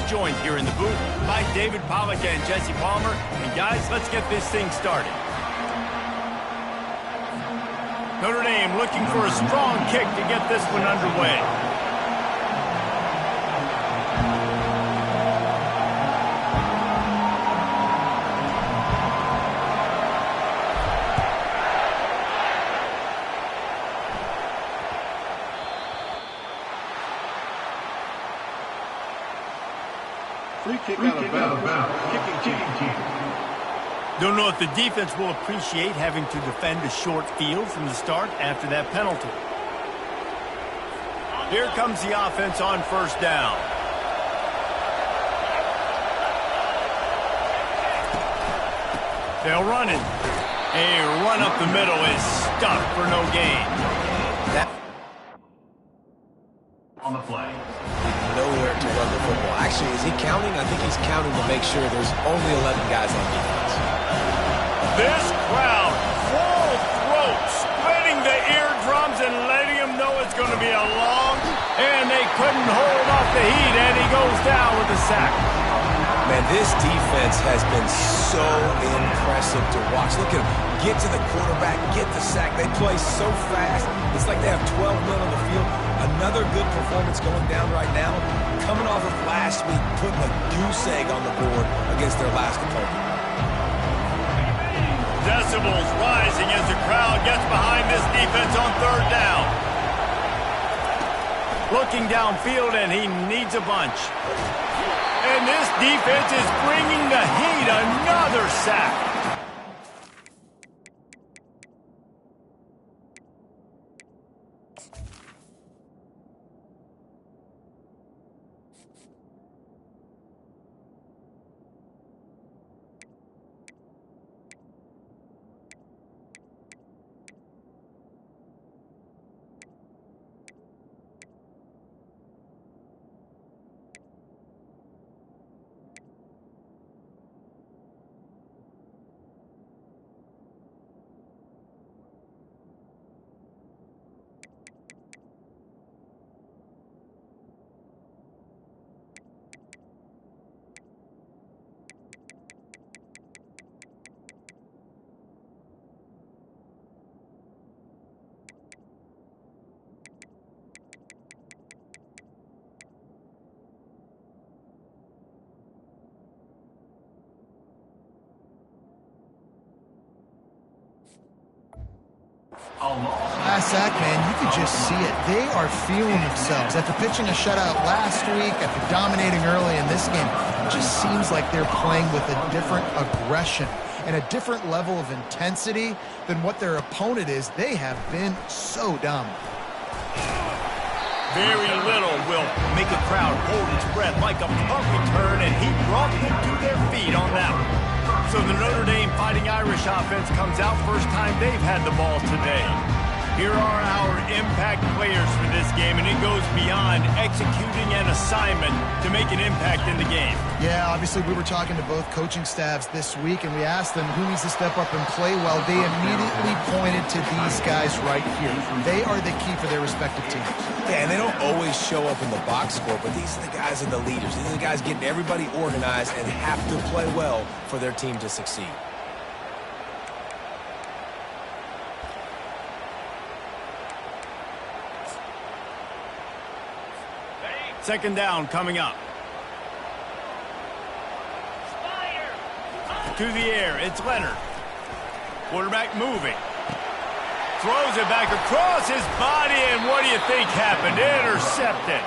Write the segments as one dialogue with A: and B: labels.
A: joined here in the booth by David Pollack and Jesse Palmer. And guys, let's get this thing started. Notre Dame looking for a strong kick to get this one underway.
B: Free kick out of bounds. Kicking team.
A: Don't know if the defense will appreciate having to defend a short field from the start after that penalty. Here comes the offense on first down. They'll run it. A run up the middle is stuffed for no gain.
C: That
B: On the play.
C: nowhere to run the football. Actually, is he counting? I think he's counting to make sure there's only 11 guys on defense.
A: This crowd, full throat, splitting the eardrums and letting them know it's going to be a long, and they couldn't hold off the heat, and he goes down with a sack.
C: Man, this defense has been so impressive to watch. Look at them. Get to the quarterback, get the sack. They play so fast. It's like they have 12 men on the field. Another good performance going down right now. Coming off of last week, putting a goose egg on the board against their last opponent.
A: Decibels rising as the crowd gets behind this defense on third down. Looking downfield, and he needs a bunch. And this defense is bringing the heat. Another sack.
D: Last sack, man, you could just see it. They are feeling themselves. After pitching a shutout last week, after dominating early in this game, it just seems like they're playing with a different aggression and a different level of intensity than what their opponent is. They have been so dominant.
A: Very little will make a crowd hold its breath like a punt return, and he brought them to their feet on that one. So the Notre Dame Fighting Irish offense comes out first time they've had the ball today. Here are our impact players for this game, and it goes beyond executing an assignment to make an impact in the game.
D: Yeah, obviously we were talking to both coaching staffs this week, and we asked them who needs to step up and play well. They immediately pointed to these guys right here. They are the key for their respective teams.
C: Yeah, and they don't always show up in the box score, but these are the guys are the leaders. These are the guys getting everybody organized and have to play well for their team to succeed.
A: Second down coming up. To the air, it's Leonard. Quarterback moving. Throws it back across his body, and what do you think happened? Intercepted.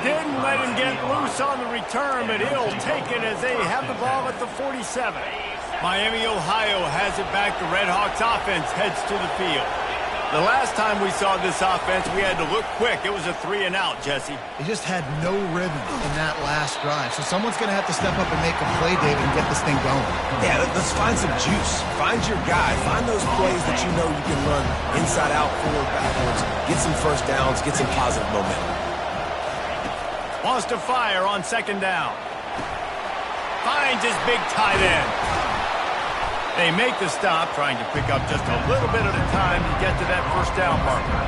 A: Didn't let him get loose on the return, but he'll take it as they have the ball at the 47. Miami, Ohio has it back. The Redhawks offense heads to the field. The last time we saw this offense, we had to look quick. It was a 3-and-out, Jesse.
D: They just had no rhythm in that last drive. So someone's going to have to step up and make a play, David, and get this thing going.
C: Yeah, let's find some juice. Find your guy. Find those plays that you know you can run inside out, forward, backwards. Get some first downs. Get some positive momentum.
A: Wants to fire on second down. Finds his big tight end. They make the stop, trying to pick up just a little bit at a time to get to that first down marker.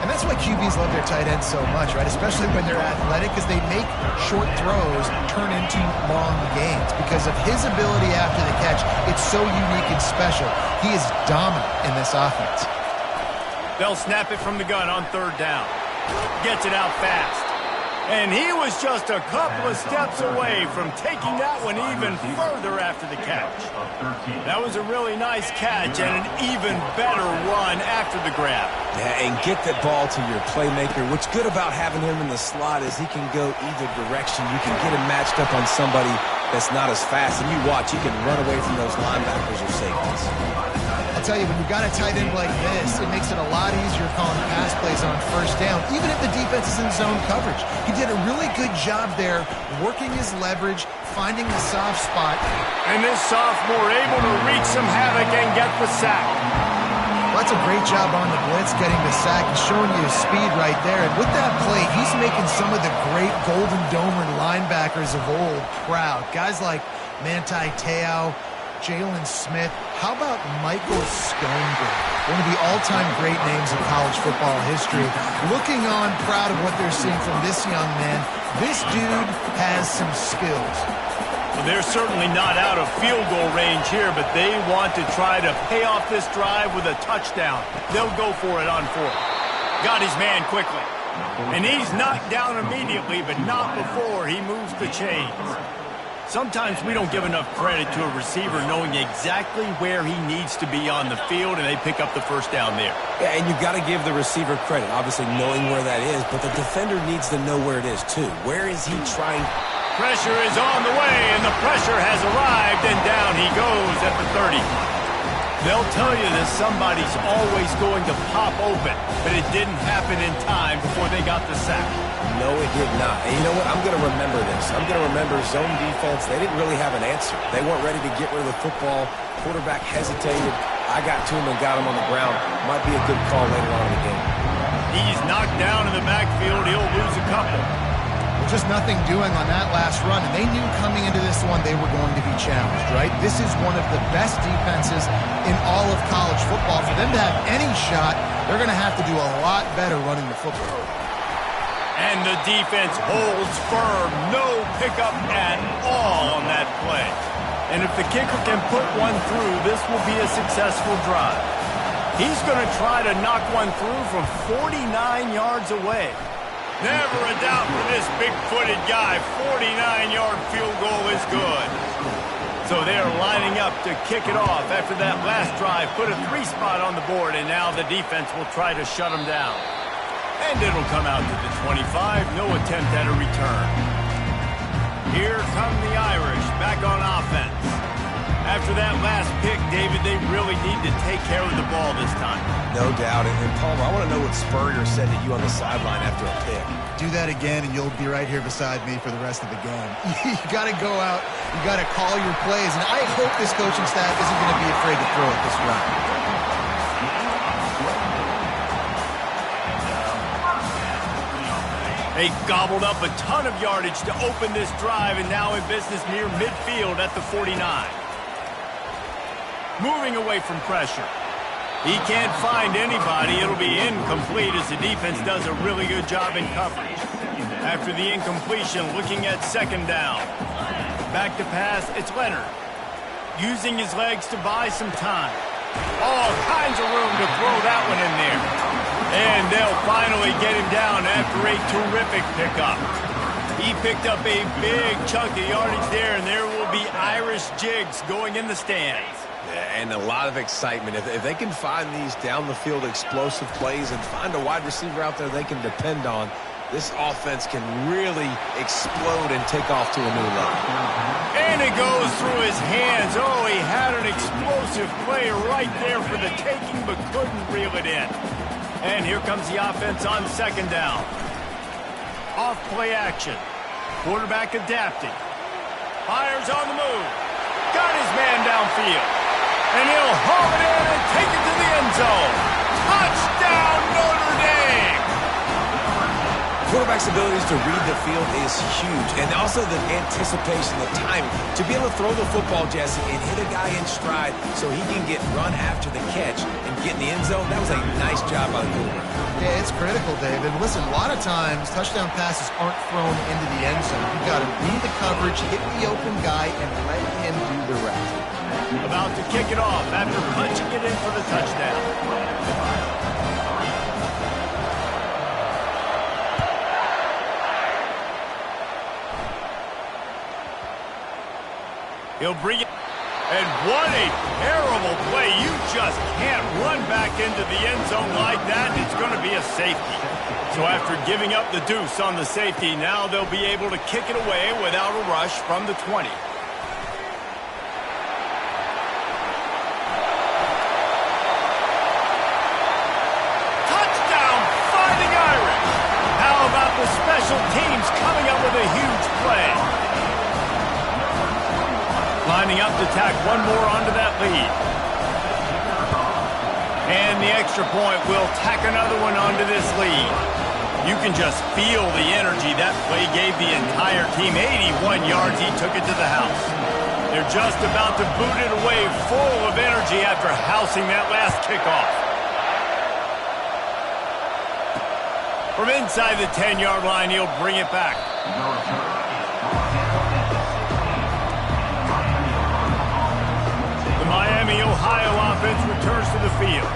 D: And that's why QBs love their tight ends so much, right? Especially when they're athletic, because they make short throws turn into long gains. Because of his ability after the catch, it's so unique and special. He is dominant in this offense.
A: They'll snap it from the gun on 3rd down. Gets it out fast. And he was just a couple of steps away from taking that one even further after the catch. That was a really nice catch and an even better run after the grab.
C: Yeah, and get that ball to your playmaker. What's good about having him in the slot is he can go either direction. You can get him matched up on somebody that's not as fast, and you watch, he can run away from those linebackers or safeties.
D: I'll tell you, when you've got a tight end like this, it makes it a lot easier calling pass plays on 1st down, even if the defense is in zone coverage. He did a really good job there, working his leverage, finding the soft spot.
A: And this sophomore able to wreak some havoc and get the sack.
D: Well, that's a great job on the blitz, getting the sack and showing you his speed right there. And with that play, he's making some of the great Golden Domer linebackers of old proud. Guys like Manti Te'o, Jalen Smith. How about Michael Stonebridge? One of the all-time great names in college football history. Looking on, proud of what they're seeing from this young man. This dude has some skills.
A: Well, they're certainly not out of field goal range here, but they want to try to pay off this drive with a touchdown. They'll go for it on 4th. Got his man quickly. And he's knocked down immediately, but not before he moves the chains. Sometimes we don't give enough credit to a receiver knowing exactly where he needs to be on the field, and they pick up the 1st down there.
C: Yeah, and you've got to give the receiver credit, obviously knowing where that is, but the defender needs to know where it is, too. Where is he trying?
A: Pressure is on the way, and the pressure has arrived, and down he goes at the 30. They'll tell you that somebody's always going to pop open, but it didn't happen in time before they got the sack.
C: No, it did not. And you know what? I'm going to remember this. I'm going to remember zone defense. They didn't really have an answer. They weren't ready to get rid of the football. Quarterback hesitated. I got to him and got him on the ground. Might be a good call later on in the game.
A: He's knocked down in the backfield. He'll lose a couple.
D: Just nothing doing on that last run, and they knew coming into this one they were going to be challenged, right? This is one of the best defenses in all of college football. For them to have any shot, they're going to have to do a lot better running the football.
A: And the defense holds firm. No pickup at all on that play. And if the kicker can put one through, this will be a successful drive. He's going to try to knock one through from 49 yards away. Never a doubt for this big-footed guy. 49-yard field goal is good. So they are lining up to kick it off after that last drive. Put a 3-spot on the board, and now the defense will try to shut them down. And it'll come out to the 25. No attempt at a return. Here come the Irish back on offense. After that last pick, David, they really need to take care of the ball this time.
C: No doubt. And Palmer, I want to know what Spurrier said to you on the sideline after a pick.
D: Do that again, and you'll be right here beside me for the rest of the game. You got to go out. You got to call your plays. And I hope this coaching staff isn't going to be afraid to throw it this round.
A: They gobbled up a ton of yardage to open this drive, and now in business near midfield at the 49. Moving away from pressure. He can't find anybody. It'll be incomplete as the defense does a really good job in coverage. After the incompletion, looking at 2nd down. Back to pass, it's Leonard. Using his legs to buy some time. All kinds of room to throw that one in there. And they'll finally get him down after a terrific pickup. He picked up a big chunk of yardage there, and there will be Irish jigs going in the stands.
C: Yeah, and a lot of excitement. If they can find these down-the-field explosive plays and find a wide receiver out there they can depend on, this offense can really explode and take off to a new level.
A: And it goes through his hands. Oh, he had an explosive play right there for the taking, but couldn't reel it in. And here comes the offense on 2nd down. Off play action. Quarterback adapting. Fires on the move. Got his man downfield. And he'll haul it in and take it to the end zone. Touchdown, Notre Dame!
C: Quarterback's abilities to read the field is huge, and also the anticipation, the timing. To be able to throw the football, Jesse, and hit a guy in stride so he can get run after the catch and get in the end zone, that was a nice job by the quarterback.
D: Yeah, it's critical, David. Listen, a lot of times touchdown passes aren't thrown into the end zone. You've got to read the coverage, hit the open guy, and let him do the rest.
A: About to kick it off after punching it in for the touchdown. He'll bring it. And what a terrible play. You just can't run back into the end zone like that. It's going to be a safety. So after giving up the deuce on the safety, now they'll be able to kick it away without a rush from the 20. Touchdown, Fighting Irish. How about the special teams coming up with a huge play? Lining up to tack one more onto that lead. And the extra point will tack another one onto this lead. You can just feel the energy that play gave the entire team. 81 yards, he took it to the house. They're just about to boot it away full of energy after housing that last kickoff. From inside the 10-yard line, he'll bring it back. Miami, Ohio offense returns to the field.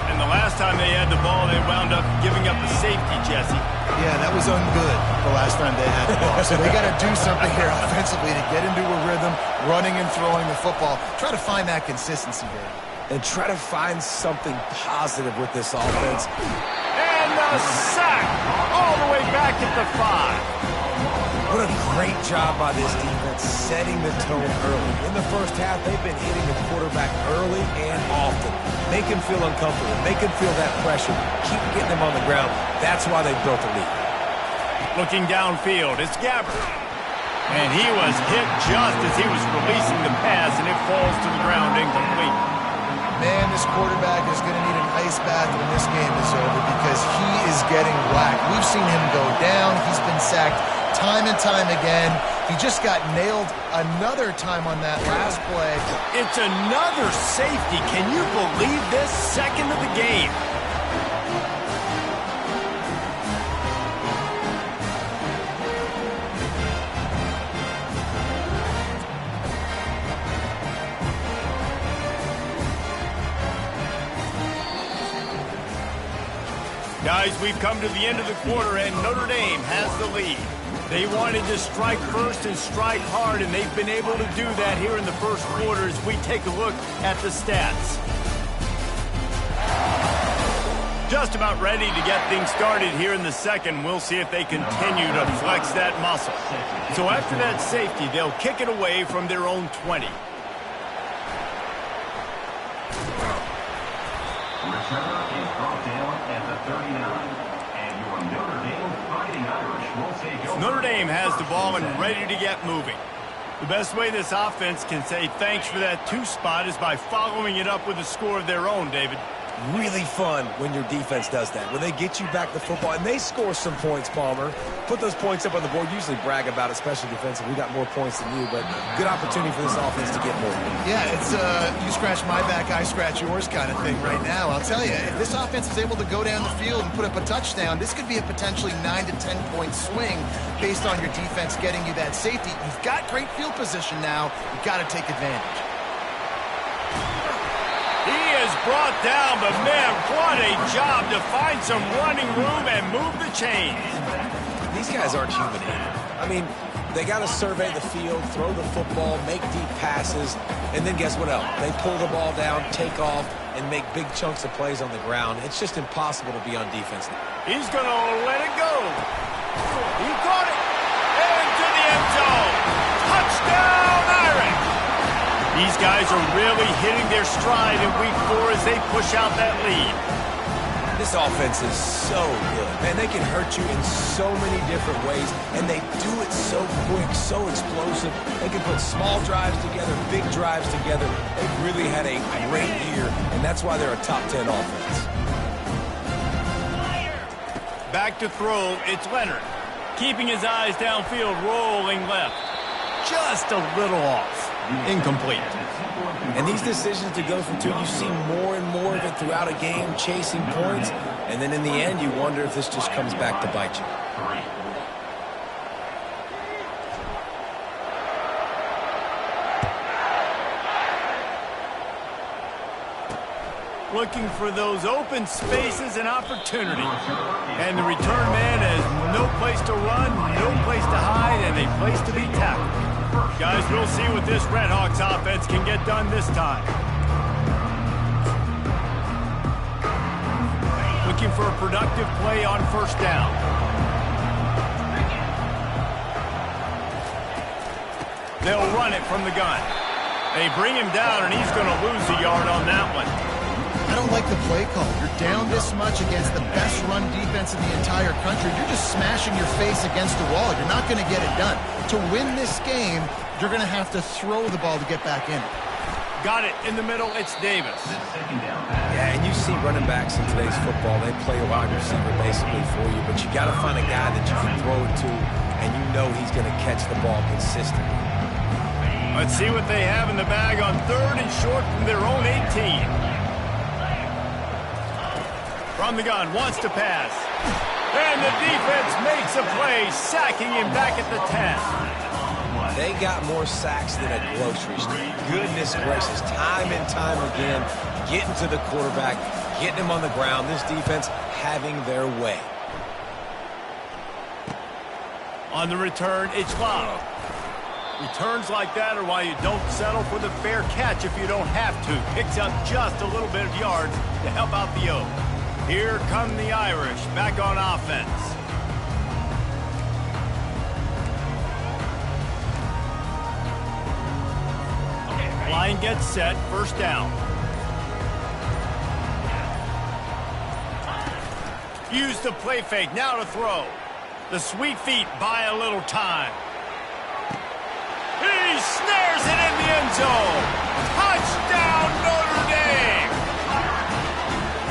A: And the last time they had the ball, they wound up giving up a safety, Jesse.
D: Yeah, that was ungood the last time they had the ball. So they got to do something here offensively to get into a rhythm, running and throwing the football. Try to find that consistency there.
C: And try to find something positive with this offense.
A: And the sack all the way back at the 5.
C: What a great job by this defense setting the tone early. In the first half, they've been hitting the quarterback early and often. Make him feel uncomfortable. Make him feel that pressure. Keep getting him on the ground. That's why they built the lead.
A: Looking downfield, it's Gabbert. And he was hit just as he was releasing the pass, and it falls to the ground incomplete.
D: Man, this quarterback is going to need an ice bath when this game is over because he is getting whacked. We've seen him go down. He's been sacked time and time again. He just got nailed another time on that last play.
A: It's another safety. Can you believe this? Second of the game. Guys, we've come to the end of the quarter, and Notre Dame has the lead. They wanted to strike first and strike hard, and they've been able to do that here in the first quarter as we take a look at the stats. Just about ready to get things started here in the second. We'll see if they continue to flex that muscle. So after that safety, they'll kick it away from their own 20.
E: Returner is brought down at the 39. And your Notre Dame Fighting Irish will take over.
A: Notre Dame has the ball and ready to get moving. The best way this offense can say thanks for that 2 spot is by following it up with a score of their own, David.
C: Really fun when your defense does that. When they get you back the football, and they score some points, Palmer. Put those points up on the board. Usually brag about it, especially defensive. We got more points than you, but good opportunity for this offense to get more.
D: Yeah, it's you scratch my back, I scratch yours kind of thing right now. I'll tell you, if this offense is able to go down the field and put up a touchdown, this could be a potentially 9 to 10 point swing based on your defense getting you that safety. You've got great field position now. You've got to take advantage.
A: He is brought down, but man, what a job to find some running room and move the chains.
C: These guys aren't human either. I mean, they got to survey the field, throw the football, make deep passes, and then guess what else? They pull the ball down, take off, and make big chunks of plays on the ground. It's just impossible to be on defense now.
A: He's going to let it go. He caught it. Into the end zone. Touchdown, Irish. These guys are really hitting their stride in week 4 as they push out that lead.
C: This offense is so good. Man, they can hurt you in so many different ways, and they do it so quick, so explosive. They can put small drives together, big drives together. They've really had a great year, and that's why they're a top 10 offense.
A: Back to throw, it's Leonard. Keeping his eyes downfield, rolling left. Just a little off. Incomplete.
C: And these decisions to go for two, you see more and more of it throughout a game, chasing points. And then in the end, you wonder if this just comes back to bite you.
A: Looking for those open spaces and opportunity. And the return man has no place to run, no place to hide, and a place to be tackled. Guys, we'll see what this Redhawks offense can get done this time. Looking for a productive play on first down. They'll run it from the gun. They bring him down, and he's going to lose a yard on that one.
D: I don't like the play call. You're down this much against the best run defense in the entire country. You're just smashing your face against the wall. You're not going to get it done. To win this game, you're going to have to throw the ball to get back in.
A: Got it in the middle. It's Davis.
C: Yeah, and you see running backs in today's football. They play a wide receiver basically for you, but you got to find a guy that you can throw it to, and you know he's going to catch the ball consistently.
A: Let's see what they have in the bag on 3rd and short from their own 18. From the gun, wants to pass. And the defense makes a play, sacking him back at the 10.
C: They got more sacks than a grocery store. Goodness gracious, time and time again, getting to the quarterback, getting him on the ground. This defense having their way.
A: On the return, it's Love. Returns like that are why you don't settle for the fair catch if you don't have to. Picks up just a little bit of yards to help out the Oaks. Here come the Irish, back on offense. Line gets set, first down. Use the play fake, now to throw. The sweet feet buy a little time. He snares it in the end zone. Touchdown, Notre Dame!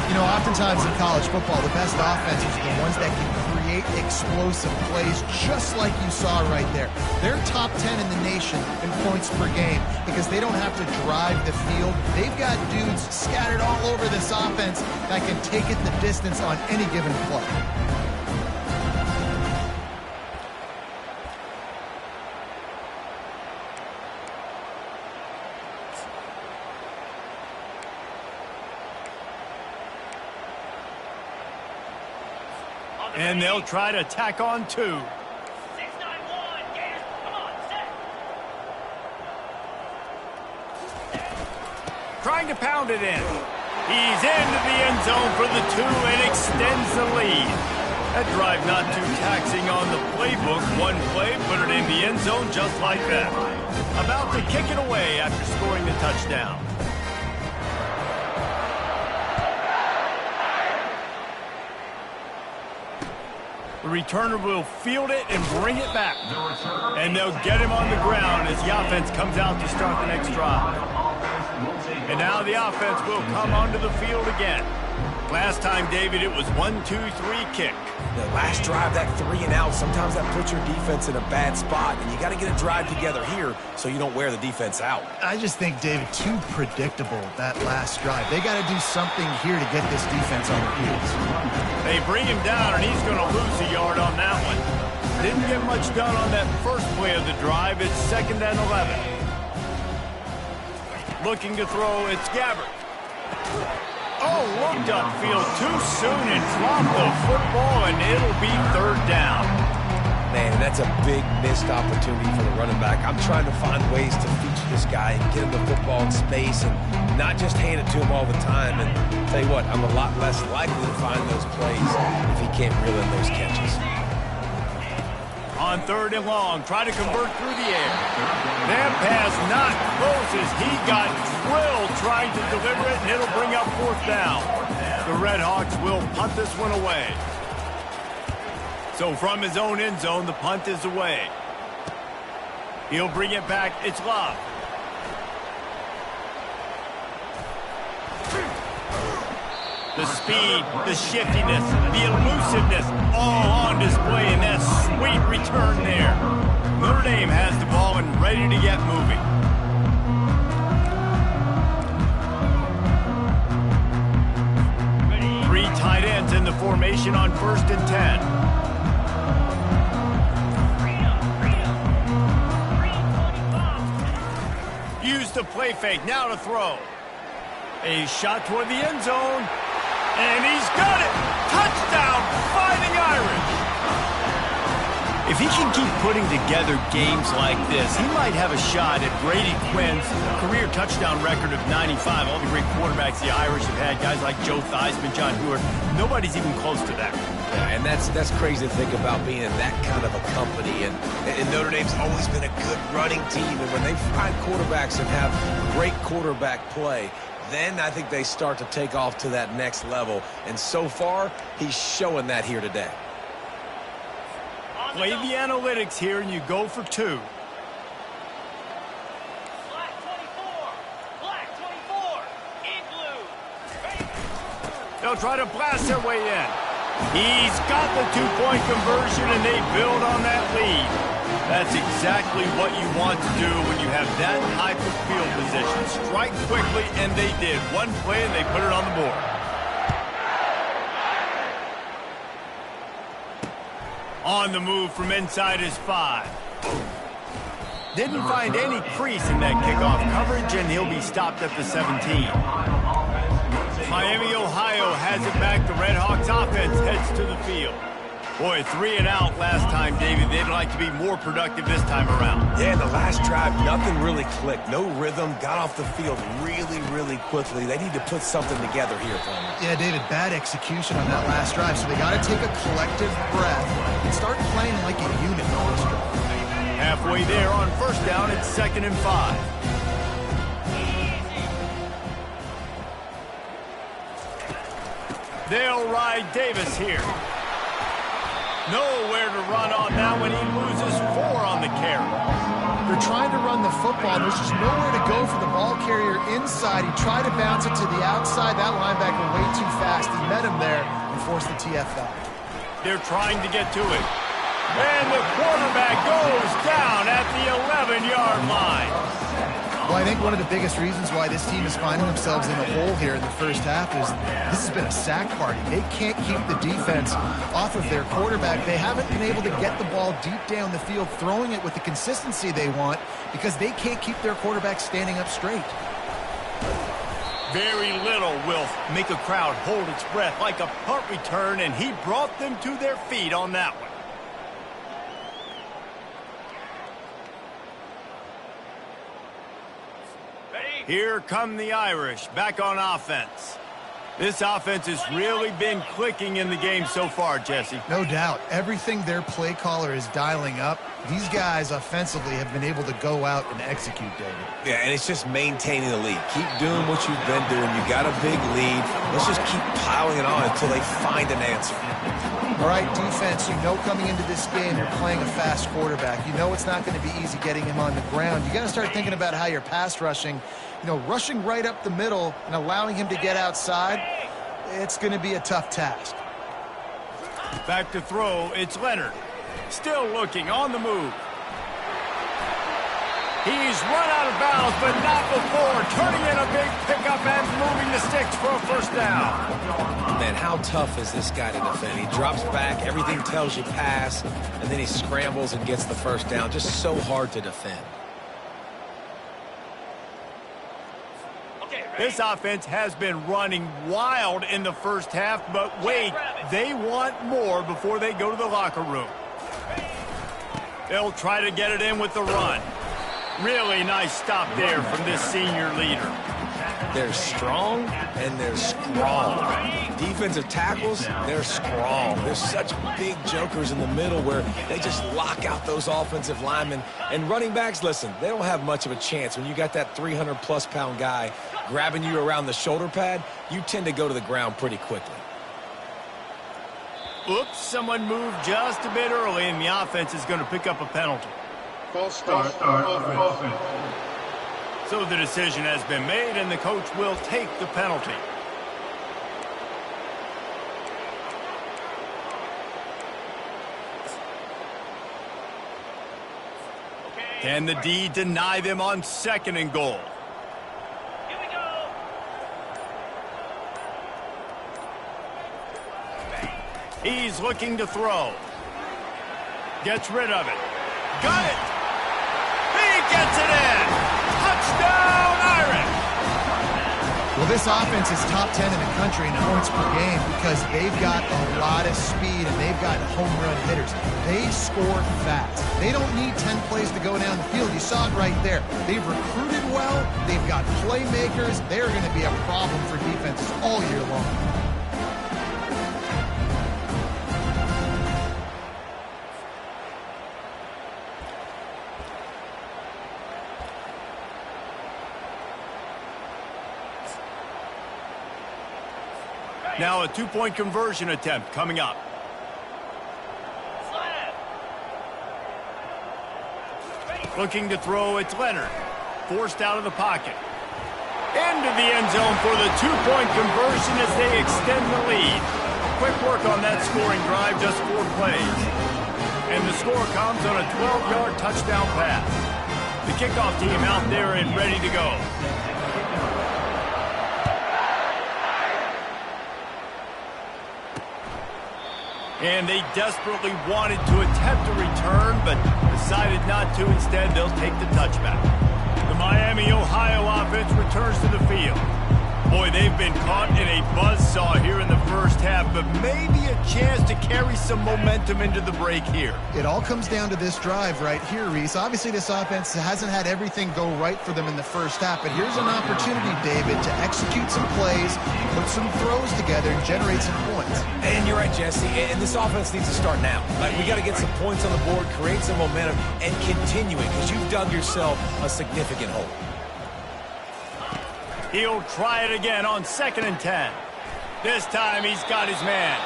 D: You know, oftentimes in college football, the best offenses are the ones that can create explosive plays, just like you saw right there. They're top 10 in the nation in points per game because they don't have to drive the field. They've got dudes scattered all over this offense that can take it the distance on any given play.
A: And they'll try to tack on 2.
F: 6-9-1, gas, come on, set.
A: Trying to pound it in. He's into the end zone for the 2 and extends the lead. That drive not too taxing on the playbook. One play, put it in the end zone just like that. About to kick it away after scoring the touchdown. The returner will field it and bring it back. And they'll get him on the ground as the offense comes out to start the next drive. And now the offense will come onto the field again. Last time, David, it was 1-2-3 kick.
C: The last drive, that 3 and out, sometimes that puts your defense in a bad spot. And you got to get a drive together here so you don't wear the defense out.
D: I just think, David, too predictable, that last drive. They got to do something here to get this defense on their heels.
A: They bring him down, and he's going to lose a yard on that one. Didn't get much done on that first play of the drive. It's 2nd and 11. Looking to throw, it's Gabbert. Oh, looked upfield too soon and dropped the football, and it'll be 3rd down.
C: Man, that's a big missed opportunity for the running back. I'm trying to find ways to feature this guy and get him the football in space and not just hand it to him all the time. And tell you what, I'm a lot less likely to find those plays if he can't reel in those catches.
A: On 3rd and long, try to convert through the air. That pass not close as he got drilled trying to deliver it, and it'll bring up 4th down. The Redhawks will punt this one away. So from his own end zone, the punt is away. He'll bring it back. It's Love. The speed, the shiftiness, the elusiveness, all on display in that sweet return there. Notre Dame has the ball and ready to get moving. Three tight ends in the formation on 1st and 10. Use the play fake, now to throw. A shot toward the end zone, and he's got it! Touchdown, Fighting Irish! If he can keep putting together games like this, he might have a shot at Brady Quinn's career touchdown record of 95. All the great quarterbacks the Irish have had, guys like Joe Theismann, John Hewart, nobody's even close to that.
C: Yeah, and that's crazy to think about being in that kind of a company. And Notre Dame's always been a good running team. And when they find quarterbacks and have great quarterback play, then I think they start to take off to that next level. And so far, he's showing that here today.
A: Play the analytics here, and you go for 2.
F: Black 24. Black 24. In blue.
A: They'll try to blast their way in. He's got the 2-point conversion, and they build on that lead. That's exactly what you want to do when you have that type of field position. Strike quickly, and they did. One play, and they put it on the board. On the move from inside his 5. Didn't find any crease in that kickoff coverage, and he'll be stopped at the 17. Miami, Ohio has it back. The Red Hawks offense heads to the field. Boy, 3 and out last time, David. They'd like to be more productive this time around.
C: Yeah, the last drive, nothing really clicked. No rhythm, got off the field really, really quickly. They need to put something together here, Thomas.
D: Yeah, David, bad execution on that last drive, so they got to take a collective breath and start playing like a unit.
A: Halfway there on 1st down, it's 2nd and 5. They'll ride Davis here. Nowhere to run on that when he loses 4 on the carry.
D: They're trying to run the football, and there's just nowhere to go for the ball carrier inside. He tried to bounce it to the outside. That linebacker way too fast. He met him there and forced the TFL.
A: They're trying to get to it. And the quarterback goes down at the 11-yard line.
D: Well, I think one of the biggest reasons why this team is finding themselves in a hole here in the first half is this has been a sack party. They can't keep the defense off of their quarterback. They haven't been able to get the ball deep down the field, throwing it with the consistency they want because they can't keep their quarterback standing up straight.
A: Very little will make a crowd hold its breath like a punt return, and he brought them to their feet on that one. Here come the Irish, back on offense. This offense has really been clicking in the game so far, Jesse.
D: No doubt. Everything their play caller is dialing up, these guys offensively have been able to go out and execute, David.
C: Yeah, and it's just maintaining the lead. Keep doing what you've been doing. You got a big lead. Let's just keep piling it on until they find an answer.
D: All right, defense, you know coming into this game you're playing a fast quarterback. You know it's not going to be easy getting him on the ground. You got to start thinking about how you're pass rushing. You know, rushing right up the middle and allowing him to get outside, it's going to be a tough task.
A: Back to throw, it's Leonard. Still looking, on the move. He's run out of bounds, but not before. Turning in a big pickup and moving the sticks for a 1st down.
C: Man, how tough is this guy to defend? He drops back, everything tells you pass, and then he scrambles and gets the 1st down. Just so hard to defend.
A: This offense has been running wild in the first half, but wait, they want more before they go to the locker room. They'll try to get it in with the run. Really nice stop there from this senior leader.
C: They're strong and they're strong. Defensive tackles, they're strong. There's such big jokers in the middle where they just lock out those offensive linemen. And running backs, listen, they don't have much of a chance. When you got that 300-plus pound guy grabbing you around the shoulder pad, you tend to go to the ground pretty quickly.
A: Oops, someone moved just a bit early, and the offense is going to pick up a penalty.
B: False start, offense.
A: So the decision has been made, and the coach will take the penalty. Can the D deny them on 2nd and goal?
F: Here we go.
A: He's looking to throw. Gets rid of it. Got it! He gets it in! Touchdown, Irish!
D: Well, this offense is top 10 in the country in points per game because they've got a lot of speed and they've got home run hitters. They score fast. They don't need 10 plays to go down the field. You saw it right there. They've recruited well. They've got playmakers. They're going to be a problem for defenses all year long.
A: Now a 2-point conversion attempt coming up.
F: Slam.
A: Looking to throw, it's Leonard. Forced out of the pocket. Into the end zone for the 2-point conversion as they extend the lead. Quick work on that scoring drive, just 4 plays. And the score comes on a 12-yard touchdown pass. The kickoff team out there and ready to go. And they desperately wanted to attempt a return, but decided not to. Instead, they'll take the touchback. The Miami, Ohio offense returns to the field. Boy, they've been caught in a buzzsaw here in the first half, but maybe a chance to carry some momentum into the break here.
D: It all comes down to this drive right here, Reese. Obviously, this offense hasn't had everything go right for them in the first half, but here's an opportunity, David, to execute some plays, put some throws together, and generate some points.
C: And you're right, Jesse. And this offense needs to start now. Like, we got to get some points on the board, create some momentum, and continue it because you've dug yourself a significant hole.
A: He'll try it again on 2nd and 10. This time he's got his man.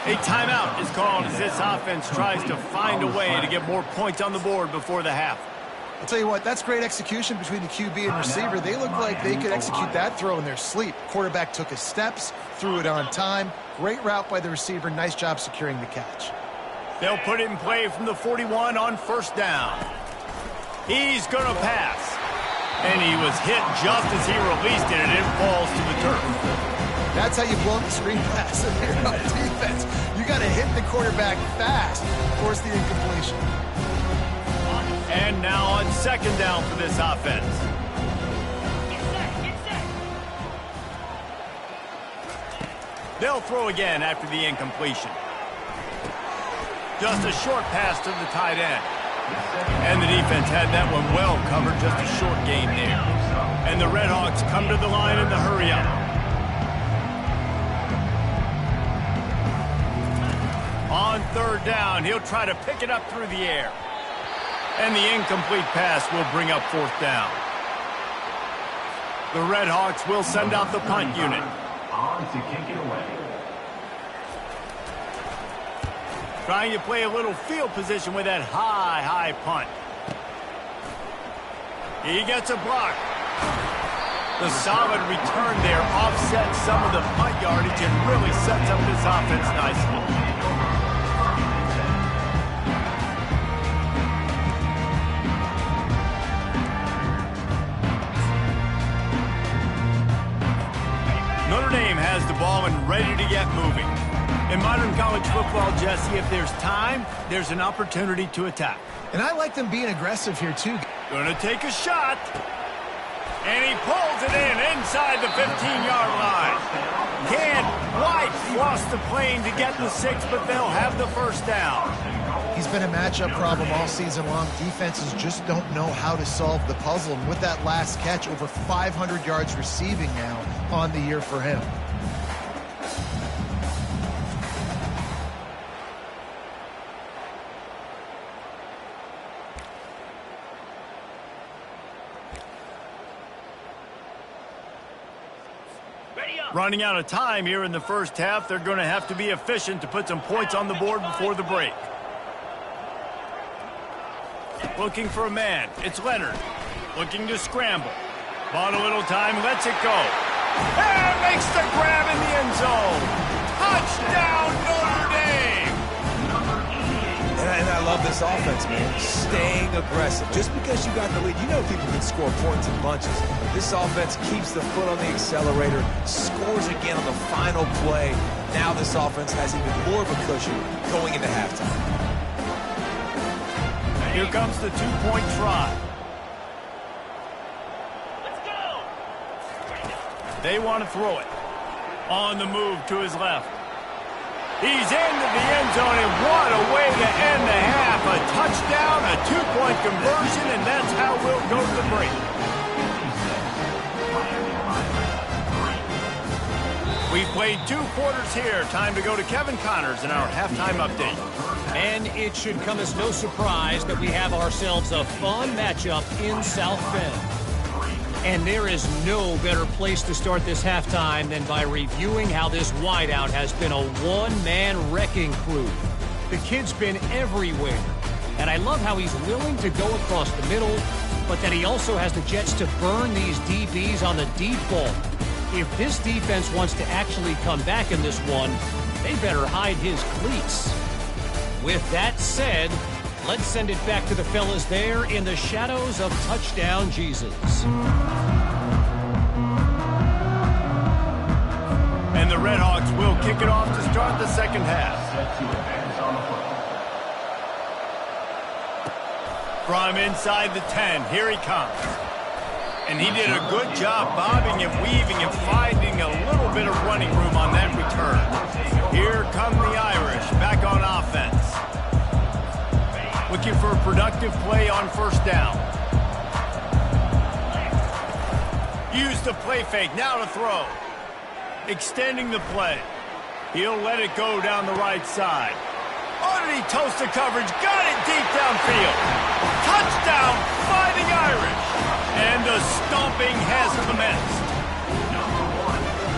A: A timeout is called as this offense tries to find a way to get more points on the board before the half.
D: I'll tell you what, that's great execution between the QB and receiver. They look like they could execute that throw in their sleep. Quarterback took his steps, threw it on time. Great route by the receiver. Nice job securing the catch.
A: They'll put it in play from the 41 on 1st down. He's going to pass. And he was hit just as he released it, and it falls to the turf.
D: That's how you blow up the screen pass if you're on defense. You got to hit the quarterback fast, force the incompletion.
A: And now on 2nd down for this offense.
F: Get set. Get set.
A: They'll throw again after the incompletion. Just a short pass to the tight end. And the defense had that one well covered, just a short game there. And the Redhawks come to the line in the hurry up. On 3rd down, he'll try to pick it up through the air. And the incomplete pass will bring up 4th down. The Redhawks will send out the punt unit.
E: On to kick it away.
A: Trying to play a little field position with that high punt. He gets a block. The solid return there offsets some of the punt yardage and really sets up this offense nicely. Notre Dame has the ball and ready to get moving. In modern college football, Jesse, if there's time, there's an opportunity to attack.
D: And I like them being aggressive here, too.
A: Gonna take a shot. And he pulls it in inside the 15-yard line. Can't quite floss the plane to get the 6, but they'll have the 1st down.
D: He's been a matchup problem all season long. Defenses just don't know how to solve the puzzle. And with that last catch, over 500 yards receiving now on the year for him.
A: Running out of time here in the first half. They're going to have to be efficient to put some points on the board before the break. Looking for a man. It's Leonard. Looking to scramble. Bought a little time. Lets it go. And makes the grab in the end zone. Touchdown, Notre Dame!
C: And I love this offense, man. Staying aggressive. Just because you got the lead, you know people can score points in bunches. This offense keeps the foot on the accelerator, scores again on the final play. Now this offense has even more of a cushion going into halftime.
A: Here comes the two-point try.
F: Let's go.
A: They want to throw it. On the move to his left. He's into the end zone, and what a way to end the half. A touchdown, a two-point conversion, and that's how we'll go to the break. We've played 2 quarters here. Time to go to Kevin Connors in our halftime update.
G: And it should come as no surprise that we have ourselves a fun matchup in South Bend. And there is no better place to start this halftime than by reviewing how this wideout has been a one-man wrecking crew. The kid's been everywhere, and I love how he's willing to go across the middle, but that he also has the jets to burn these DBs on the deep ball. If this defense wants to actually come back in this one, they better hide his cleats. With that said, let's send it back to the fellas there in the shadows of Touchdown Jesus.
A: And the Redhawks will kick it off to start the second half. From inside the 10, here he comes. And he did a good job bobbing and weaving and finding a little bit of running room on that return. Here come the Irish back on offense. Looking for a productive play on first down. Use the play fake, now to throw. Extending the play. He'll let it go down the right side. Underneath toasted coverage, got it deep downfield. Touchdown, Fighting Irish. And the stomping has commenced.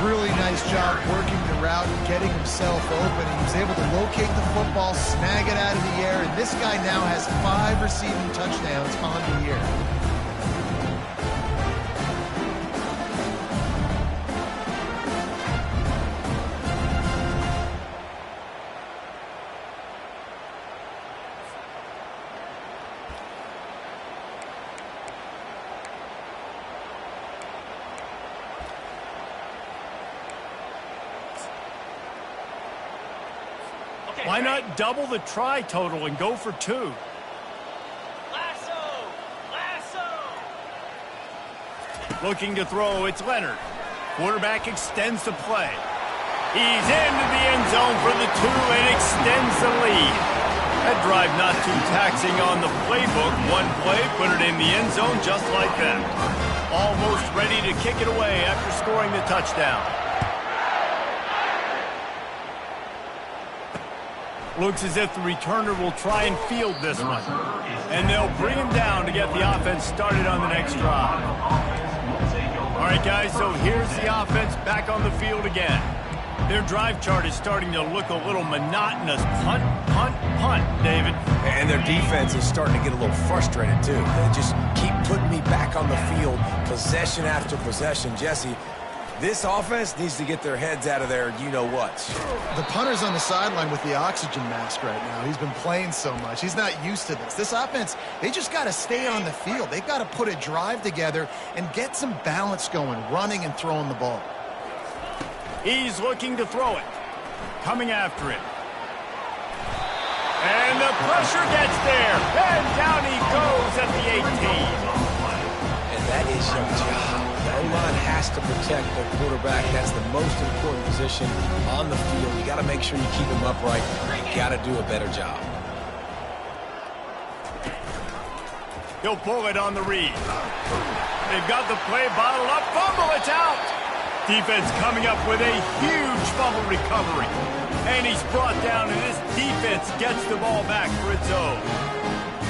D: Really nice job working the route and getting himself open. He was able to locate the football, snag it out of the air, and this guy now has 5 receiving touchdowns on the year.
A: Why not double the try total and go for 2?
F: Lasso. Lasso.
A: Looking to throw, it's Leonard. Quarterback extends the play. He's into the end zone for the 2 and extends the lead. That drive not too taxing on the playbook. One play, put it in the end zone just like that. Almost ready to kick it away after scoring the touchdown. Looks as if the returner will try and field this one. And they'll bring him down to get the offense started on the next drive. All right, guys, so here's the offense back on the field again. Their drive chart is starting to look a little monotonous. Punt, punt, punt, David.
C: And their defense is starting to get a little frustrated, too. They just keep putting me back on the field, possession after possession. Jesse, this offense needs to get their heads out of there, you-know-what.
D: The punter's on the sideline with the oxygen mask right now. He's been playing so much. He's not used to this. This offense, they just got to stay on the field. They've got to put a drive together and get some balance going, running and throwing the ball.
A: He's looking to throw it. Coming after it. And the pressure gets there. And down he goes at the 18.
C: And that is your job. The O-line has to protect their quarterback. That's the most important position on the field. You got to make sure you keep him upright. You got to do a better job.
A: He'll pull it on the read. They've got the play bottled up. Fumble, it's out. Defense coming up with a huge fumble recovery. And he's brought down, and this defense gets the ball back for its own.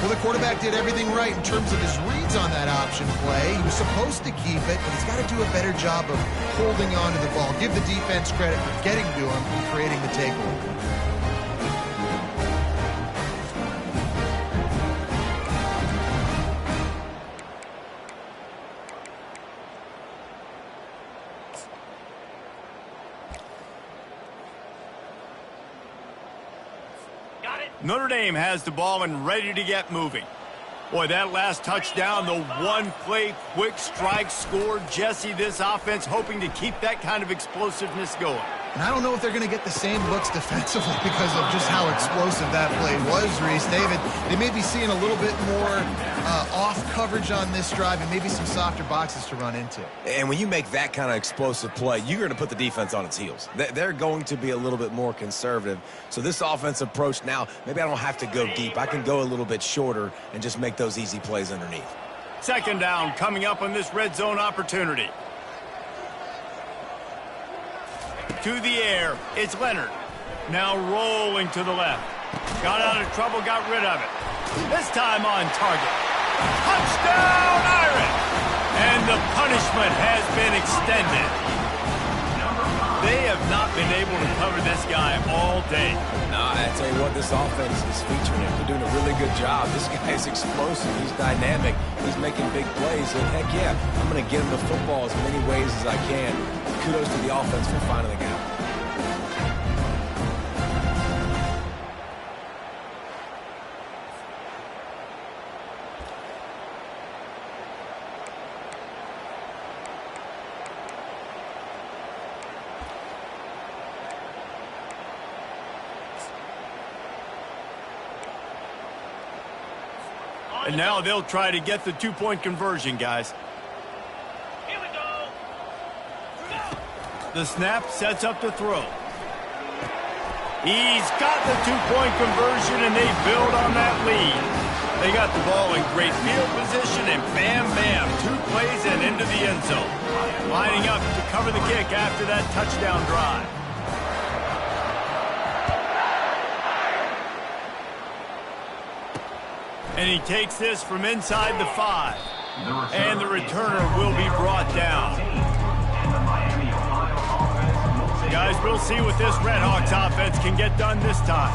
D: Well, the quarterback did everything right in terms of his reads on that option play. He was supposed to keep it, but he's got to do a better job of holding on to the ball. Give the defense credit for getting to him and creating the takeaway.
A: Notre Dame has the ball and ready to get moving. Boy, that last touchdown, the one-play quick strike score. Jesse, this offense hoping to keep that kind of explosiveness going.
D: And I don't know if they're going to get the same looks defensively because of just how explosive that play was, Reese. David, they may be seeing a little bit more off coverage on this drive and maybe some softer boxes to run into.
C: And when you make that kind of explosive play, you're going to put the defense on its heels. They're going to be a little bit more conservative. So this offensive approach now, maybe I don't have to go deep. I can go a little bit shorter and just make those easy plays underneath.
A: Second down coming up on this red zone opportunity. To the air, it's Leonard. Now rolling to the left. Got out of trouble, got rid of it. This time on target. Touchdown, Irish! And the punishment has been extended. They have not been able to cover this guy all day.
C: No, I tell you what, this offense is featuring him. They're doing a really good job. This guy is explosive. He's dynamic. He's making big plays. And heck yeah, I'm going to get him the football as many ways as I can. Kudos to the offense for finding the gap.
A: And now they'll try to get the two-point conversion, guys.
F: Here we go.
A: The snap sets up the throw. He's got the two-point conversion, and they build on that lead. They got the ball in great field position, and bam, bam, 2 plays and into the end zone. Lining up to cover the kick after that touchdown drive. And he takes this from inside the 5. And the returner will be brought down. Guys, we'll see what this Redhawks offense can get done this time.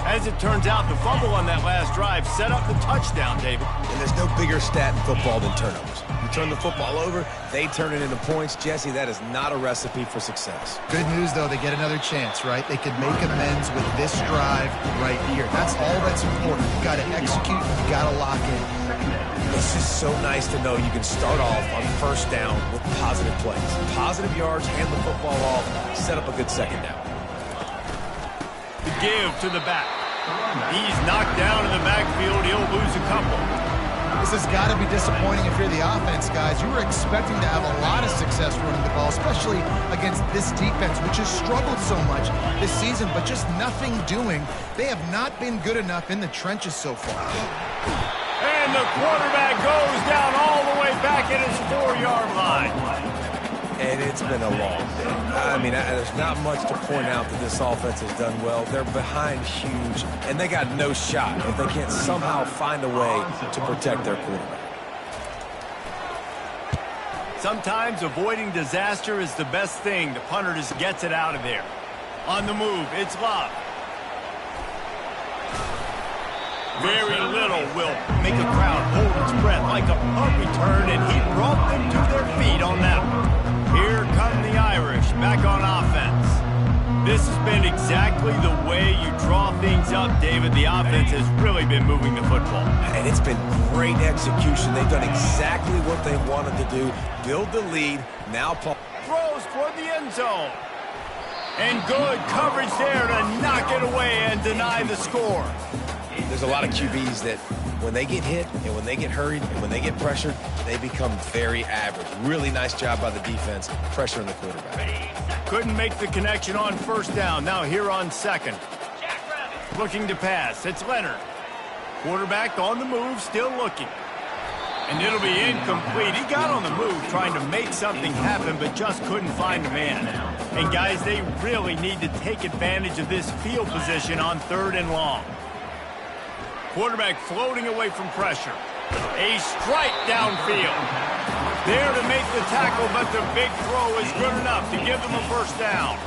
A: As it turns out, the fumble on that last drive set up the touchdown, David.
C: And there's no bigger stat in football than turnovers. You turn the football over, they turn it into points. Jesse, that is not a recipe for success.
D: Good news, though, they get another chance, right? They can make amends with this drive right here. That's all that's important. You got to execute, you got to lock in.
C: It's just so nice to know you can start off on first down with positive plays. Positive yards, hand the football off, set up a good second down.
A: The give to the back. He's knocked down in the backfield. He'll lose a couple.
D: This has got to be disappointing if you're the offense, guys. You were expecting to have a lot of success running the ball, especially against this defense, which has struggled so much this season, but just nothing doing. They have not been good enough in the trenches so far.
A: And the quarterback goes down all the way back at his 4-yard line.
C: And it's been a long day. I mean, there's not much to point out that this offense has done well. They're behind huge, and they got no shot if they can't somehow find a way to protect their quarterback.
A: Sometimes avoiding disaster is the best thing. The punter just gets it out of there. On the move, it's Love. Very little will make a crowd hold its breath like a punt return, and he brought them to their feet on that one. Here come the Irish back on offense. This has been exactly the way you draw things up, David. The offense has really been moving the football.
C: And it's been great execution. They've done exactly what they wanted to do. Build the lead. Now Paul
A: throws for the end zone. And good coverage there to knock it away and deny the score.
C: There's a lot of QBs that when they get hit and when they get hurried and when they get pressured, they become very average. Really nice job by the defense, pressuring the quarterback.
A: Couldn't make the connection on first down. Now here on second. Looking to pass. It's Leonard. Quarterback on the move, still looking. And it'll be incomplete. He got on the move trying to make something happen, but just couldn't find a man. And guys, they really need to take advantage of this field position on 3rd and long. Quarterback floating away from pressure. A strike downfield. There to make the tackle, but the big throw is good enough to give them a first down.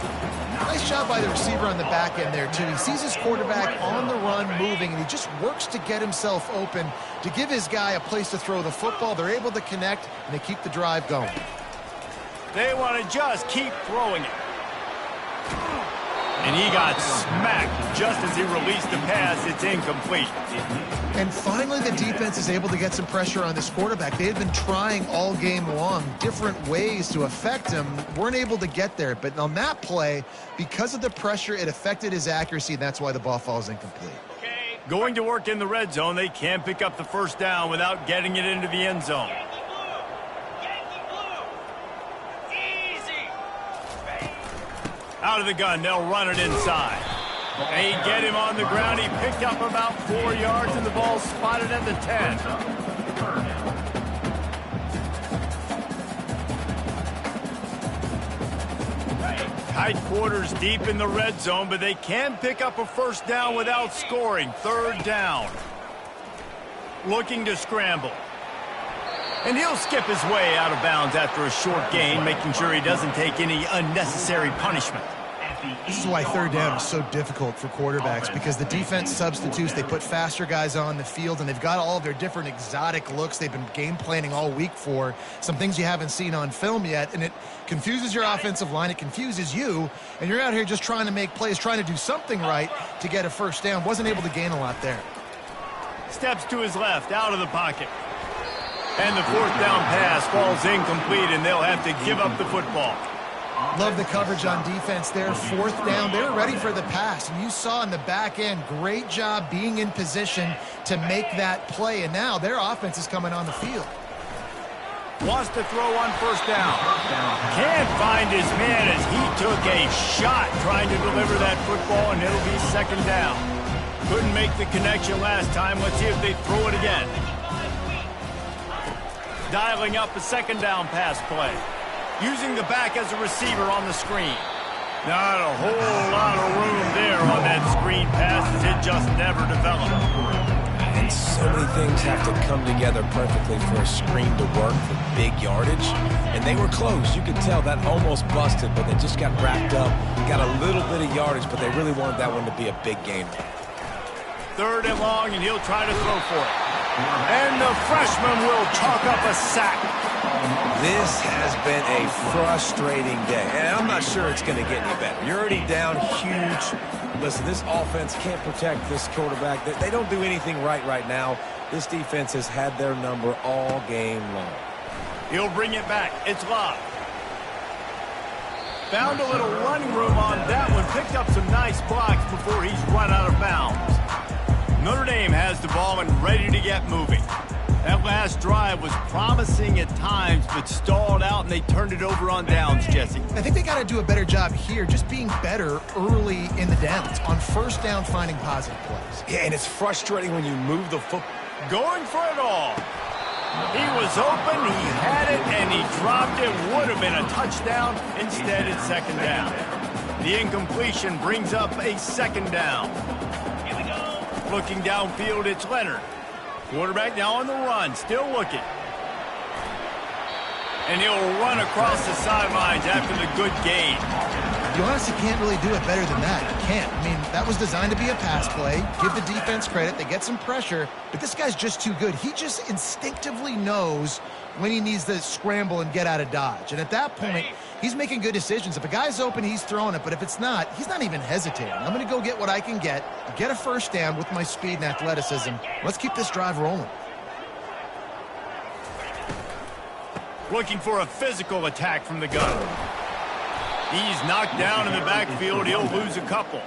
D: Nice job by the receiver on the back end there, too. He sees his quarterback on the run moving, and he just works to get himself open to give his guy a place to throw the football. They're able to connect, and they keep the drive going.
A: They want to just keep throwing it. And he got smacked just as he released the pass. It's incomplete.
D: And finally, the defense is able to get some pressure on this quarterback. They had been trying all game long different ways to affect him. Weren't able to get there. But on that play, because of the pressure, it affected his accuracy, and that's why the ball falls incomplete.
A: Going to work in the red zone. They can't pick up the first down without getting it into the end zone. Out of the gun, they'll run it inside. They get him on the ground. He picked up about 4 yards, and the ball spotted at the 10. Tight quarters deep in the red zone, but they can pick up a first down without scoring. Third down. Looking to scramble. And he'll skip his way out of bounds after a short gain, making sure he doesn't take any unnecessary punishment.
D: This is why third down is so difficult for quarterbacks, because the defense substitutes. They put faster guys on the field, and they've got all of their different exotic looks they've been game planning all week for, some things you haven't seen on film yet, and it confuses your offensive line. It confuses you, and you're out here just trying to make plays, trying to do something right to get a first down. Wasn't able to gain a lot there.
A: Steps to his left, out of the pocket. And the fourth down pass falls incomplete, and they'll have to give up the football.
D: Love the coverage on defense there. Fourth down, they're ready for the pass. And you saw in the back end, great job being in position to make that play. And now their offense is coming on the field.
A: Wants to throw on first down. Can't find his man as he took a shot trying to deliver that football, and it'll be second down. Couldn't make the connection last time. Let's see if they throw it again. Dialing up a second down pass play. Using the back as a receiver on the screen. Not a whole lot of room there on that screen pass, as it just never developed.
C: And so many things have to come together perfectly for a screen to work for big yardage. And they were close. You could tell that almost busted, but they just got wrapped up. Got a little bit of yardage, but they really wanted that one to be a big game.
A: Third and long, and he'll try to throw for it. And the freshman will chalk up a sack.
C: This has been a frustrating day, and I'm not sure it's going to get any better. You're already down huge. Listen, this offense can't protect this quarterback. They don't do anything right now. This defense has had their number all game long.
A: He'll bring it back. It's Love. Found a little running room on that one. Picked up some nice blocks before he's run out of bounds. Notre Dame has the ball and ready to get moving. That last drive was promising at times, but stalled out, and they turned it over on downs, Jesse.
D: I think they got to do a better job here, just being better early in the downs. On first down, finding positive plays.
C: Yeah, and it's frustrating when you move the foot.
A: Going for it all. He was open, he had it, and he dropped it. Would have been a touchdown. Instead, it's second down. The incompletion brings up a second down.
F: Here we go.
A: Looking downfield, it's Leonard. Quarterback now on the run, still looking. And he'll run across the sidelines after the good gain.
D: You honestly can't really do it better than that. You can't. I mean, that was designed to be a pass play. Give the defense credit. They get some pressure, but this guy's just too good. He just instinctively knows when he needs to scramble and get out of dodge. And at that point, he's making good decisions. If a guy's open, he's throwing it. But if it's not, he's not even hesitating. I'm going to go get what I can get a first down with my speed and athleticism. Let's keep this drive rolling.
A: Looking for a physical attack from the gun. He's knocked down in the backfield. He'll lose a couple.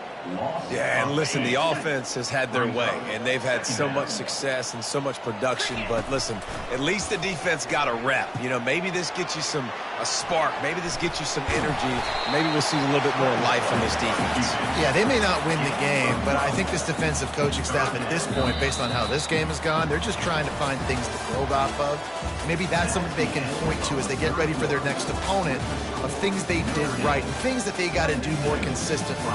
C: Yeah, and listen, the offense has had their way, and they've had so much success and so much production. But listen, at least the defense got a rep. You know, maybe this gets you a spark. Maybe this gets you some energy. Maybe we'll see a little bit more life in this defense.
D: Yeah, they may not win the game, but I think this defensive coaching staff at this point, based on how this game has gone, they're just trying to find things to build off of. Maybe that's something they can point to as they get ready for their next opponent, of things they did right and things that they got to do more consistently.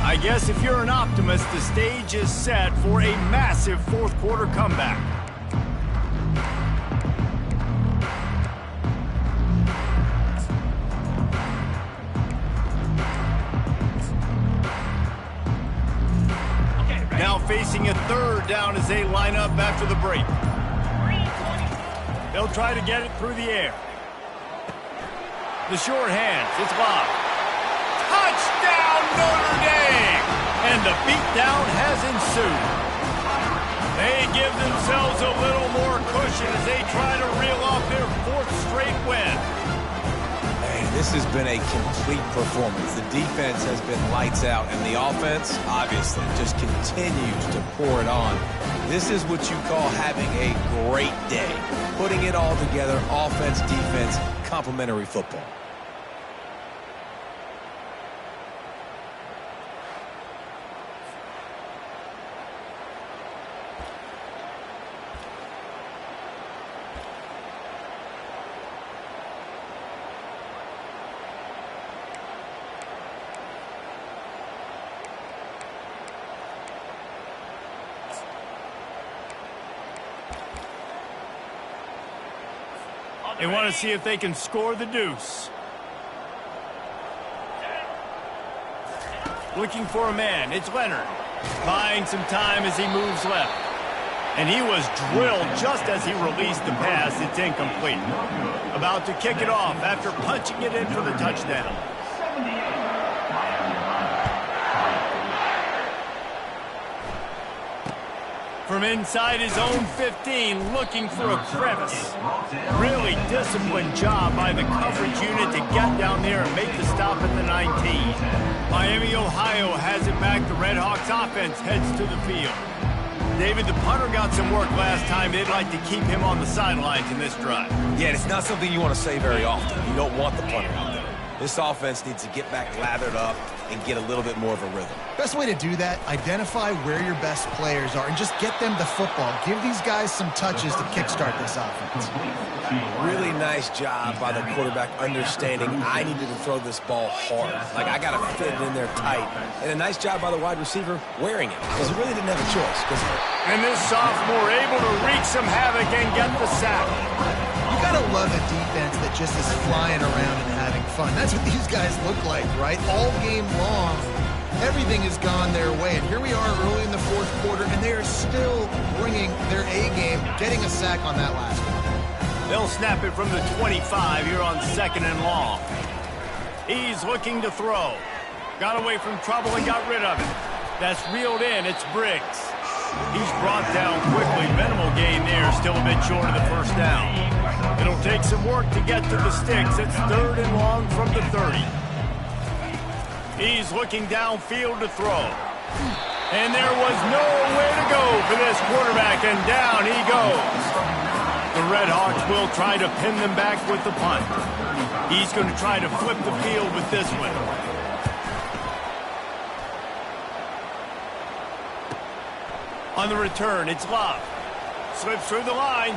A: I guess if you're an optimist, the stage is set for a massive fourth quarter comeback. Now facing a third down as they line up after the break. They'll try to get it through the air. The short hands. It's locked. Touchdown, Notre Dame! And the beatdown has ensued. They give themselves a little more cushion as they try to reel off their 4th straight win.
C: Man, this has been a complete performance. The defense has been lights out, and the offense, obviously, just continues to pour it on. This is what you call having a great day. Putting it all together, offense, defense, complementary football.
A: They want to see if they can score the deuce. Looking for a man. It's Leonard. Buying some time as he moves left. And he was drilled just as he released the pass. It's incomplete. About to kick it off after punching it in for the touchdown. From inside his own 15, looking for a crevice. Really disciplined job by the coverage unit to get down there and make the stop at the 19. Miami, Ohio has it back. The Red Hawks offense heads to the field. David, the punter got some work last time. They'd like to keep him on the sidelines in this drive.
C: Yeah, it's not something you want to say very often. You don't want the punter out there. This offense needs to get back lathered up and get a little bit more of a rhythm.
D: Best way to do that, identify where your best players are and just get them the football. Give these guys some touches to kickstart this offense.
C: Really nice job by the quarterback understanding I needed to throw this ball hard. Like, I got to fit it in there tight. And a nice job by the wide receiver wearing it, because he really didn't have a choice.
A: And this sophomore able to wreak some havoc and get the sack.
D: You got to love a defense that just is flying around and having fun. That's what these guys look like, right? All game long, everything has gone their way. And here we are early in the 4th quarter, and they are still bringing their A game, getting a sack on that last one.
A: They'll snap it from the 25 here on 2nd and long. He's looking to throw. Got away from trouble and got rid of it. That's reeled in. It's Briggs. He's brought down quickly. Minimal gain there. Still a bit short of the 1st down. It'll take some work to get to the sticks. It's 3rd and long from the 30. He's looking downfield to throw. And there was nowhere to go for this quarterback, and down he goes. The Red Hawks will try to pin them back with the punt. He's going to try to flip the field with this one. On the return, it's Love. Slips through the line.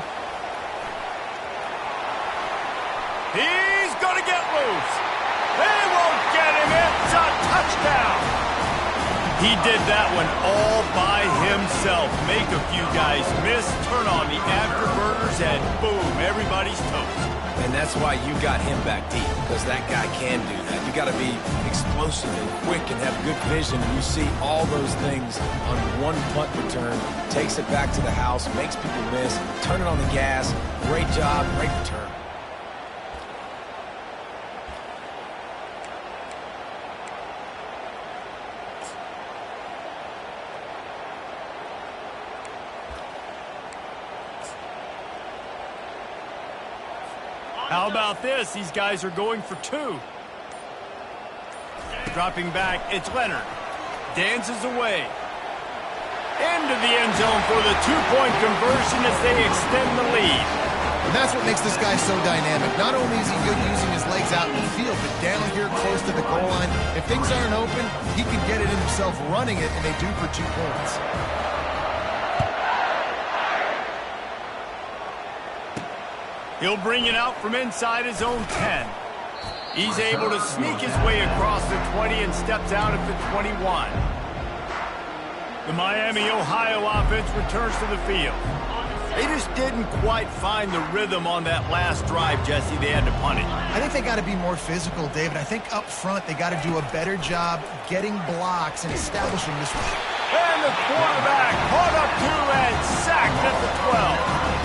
A: He's going to get loose. They won't get him. It's a touchdown. He did that one all by himself. Make a few guys miss, turn on the afterburners, and boom, everybody's toast.
C: And that's why you got him back deep, because that guy can do that. You got to be explosive and quick and have good vision. You see all those things on one punt return. Takes it back to the house, makes people miss, turn it on the gas. Great job, great return.
A: How about this? These guys are going for 2. Dropping back, it's Leonard. Dances away. Into the end zone for the 2-point conversion as they extend the lead.
D: And that's what makes this guy so dynamic. Not only is he good using his legs out in the field, but down here close to the goal line, if things aren't open, he can get it in himself running it, and they do for 2 points.
A: He'll bring it out from inside his own 10. He's able to sneak his way across the 20 and steps out at the 21. The Miami, Ohio offense returns to the field. They just didn't quite find the rhythm on that last drive, Jesse. They had to punt it.
D: I think they got to be more physical, David. I think up front they got to do a better job getting blocks and establishing this one.
A: And the quarterback caught up to and sacked at the 12.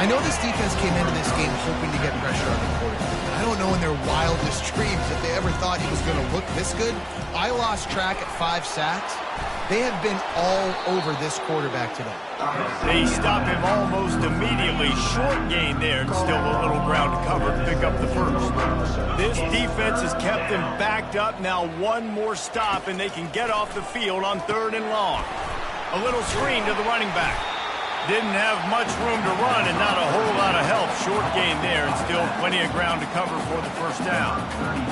D: I know this defense came into this game hoping to get pressure on the quarterback. I don't know in their wildest dreams if they ever thought he was going to look this good. I lost track at 5 sacks. They have been all over this quarterback today.
A: They stop him almost immediately. Short gain there, and still a little ground to cover to pick up the first. This defense has kept them backed up. Now one more stop, and they can get off the field on 3rd and long. A little screen to the running back. Didn't have much room to run and not a whole lot of help. Short gain there, and still plenty of ground to cover for the first down.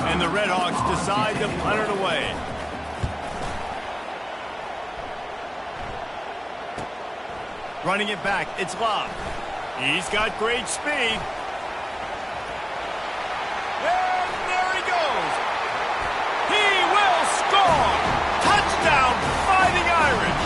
A: And the Redhawks decide to punt it away. Running it back, it's Love. He's got great speed. And there he goes. He will score. Touchdown, Fighting Irish.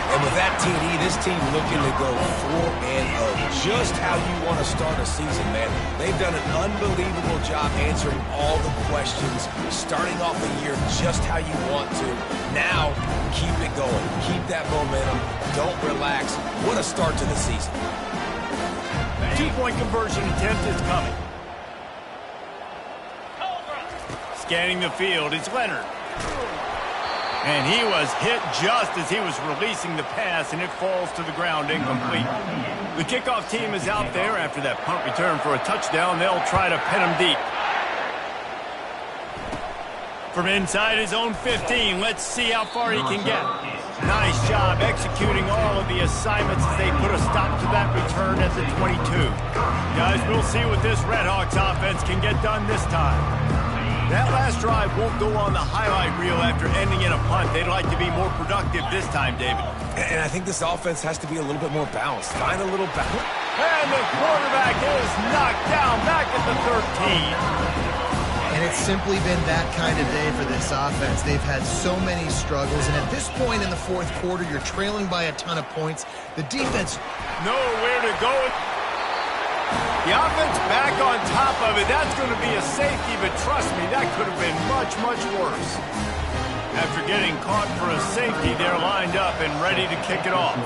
C: And with that TD, this team looking to go 4-0. Just how you want to start a season, man. They've done an unbelievable job answering all the questions, starting off the year just how you want to. Now, keep it going. Keep that momentum. Don't relax. What a start to the season.
A: 2-point conversion attempt is coming. Scanning the field, it's Leonard. And he was hit just as he was releasing the pass, and it falls to the ground incomplete. The kickoff team is out there after that punt return for a touchdown. They'll try to pin him deep. From inside his own 15, let's see how far he can get. Nice job executing all of the assignments as they put a stop to that return at the 22. Guys, we'll see what this Redhawks offense can get done this time. That last drive won't go on the highlight reel after ending in a punt. They'd like to be more productive this time, David.
C: And I think this offense has to be a little bit more balanced. Find a little balance.
A: And the quarterback is knocked down back at the 13.
D: And it's simply been that kind of day for this offense. They've had so many struggles, and at this point in the 4th quarter, you're trailing by a ton of points. The defense...
A: Nowhere to go. The offense back on top of it. That's going to be a safety, but trust me, that could have been much, much worse. After getting caught for a safety, they're lined up and ready to kick it off.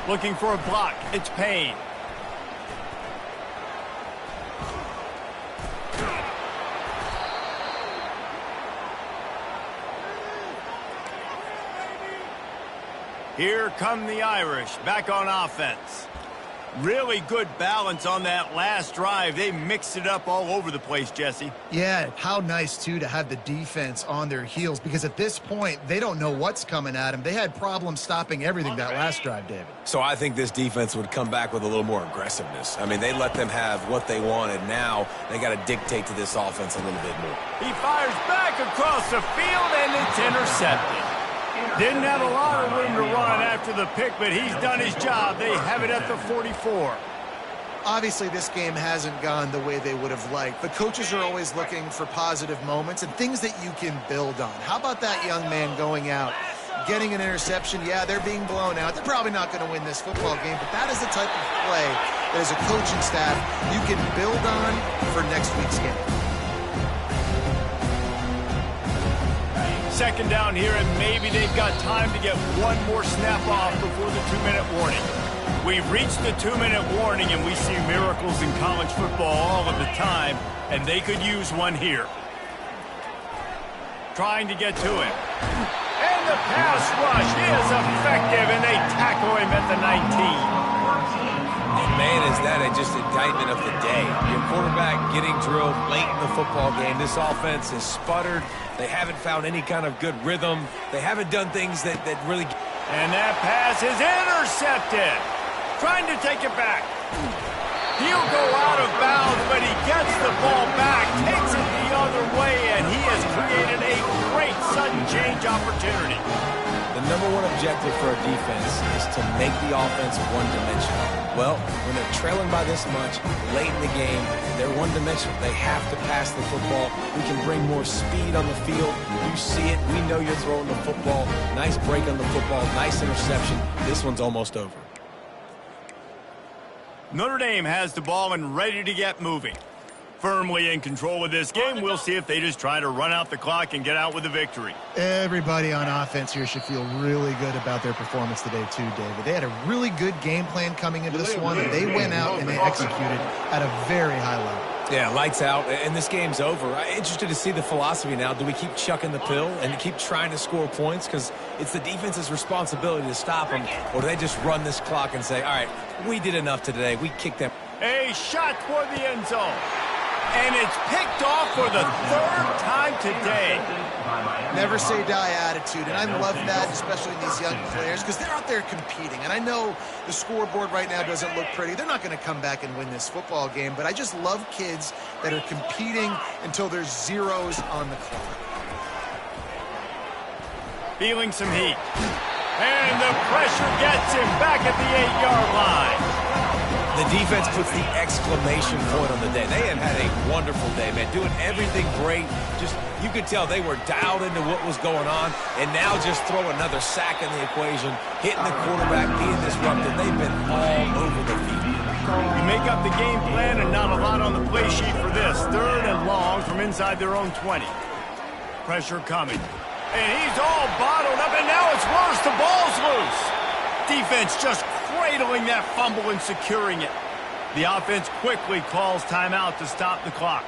A: Looking for a block. It's Payne. Here come the Irish, back on offense. Really good balance on that last drive. They mixed it up all over the place, Jesse.
D: Yeah, how nice, too, to have the defense on their heels, because at this point, they don't know what's coming at them. They had problems stopping everything that last drive, David.
C: So I think this defense would come back with a little more aggressiveness. I mean, they let them have what they wanted. Now they got to dictate to this offense a little bit more.
A: He fires back across the field, and it's intercepted. Didn't have a lot of room to run after the pick, but he's done his job. They have it at the 44.
D: Obviously, this game hasn't gone the way they would have liked, but coaches are always looking for positive moments and things that you can build on. How about that young man going out, getting an interception? Yeah, they're being blown out. They're probably not going to win this football game, but that is the type of play that as a coaching staff you can build on for next week's game.
A: Second down here, and maybe they've got time to get one more snap off before the 2-minute warning. We've reached the 2-minute warning, and we see miracles in college football all of the time, and they could use one here. Trying to get to him. And the pass rush is effective, and they tackle him at the 19.
C: And man, is that just indictment of the day. Your quarterback getting drilled late in the football game. This offense has sputtered. They haven't found any kind of good rhythm. They haven't done things that really...
A: And that pass is intercepted. Trying to take it back. He'll go out of bounds, but he gets the ball back, takes it the other way, and he has created a great sudden change opportunity.
C: The number one objective for a defense is to make the offense one-dimensional. Well, when they're trailing by this much, late in the game, they're one-dimensional. They have to pass the football. We can bring more speed on the field. You see it. We know you're throwing the football. Nice break on the football. Nice interception. This one's almost over.
A: Notre Dame has the ball and ready to get moving. Firmly in control of this game. We'll see if they just try to run out the clock and get out with a victory.
D: Everybody on offense here should feel really good about their performance today too, David. They had a really good game plan coming into this one, and they went out and they executed at a very high level.
C: Yeah, lights out, and this game's over. I'm interested to see the philosophy now. Do we keep chucking the pill and keep trying to score points? Because it's the defense's responsibility to stop them. Or do they just run this clock and say, all right, we did enough today. We kicked them.
A: A shot toward the end zone. And it's picked off for the third time today.
D: Never say die attitude, and I love that, especially in these young players, because they're out there competing. And I know the scoreboard right now doesn't look pretty. They're not going to come back and win this football game, but I just love kids that are competing until there's zeros on the clock.
A: Feeling some heat. And the pressure gets him back at the 8-yard line.
C: The defense puts the exclamation point on the day. They have had a wonderful day, man, doing everything great. Just, you could tell they were dialed into what was going on, and now just throw another sack in the equation, hitting the quarterback, being disrupted. They've been all over the field.
A: You make up the game plan and not a lot on the play sheet for this. 3rd and long from inside their own 20. Pressure coming. And he's all bottled up, and now it's worse. The ball's loose. Defense just cradling that fumble and securing it. The offense quickly calls timeout to stop the clock.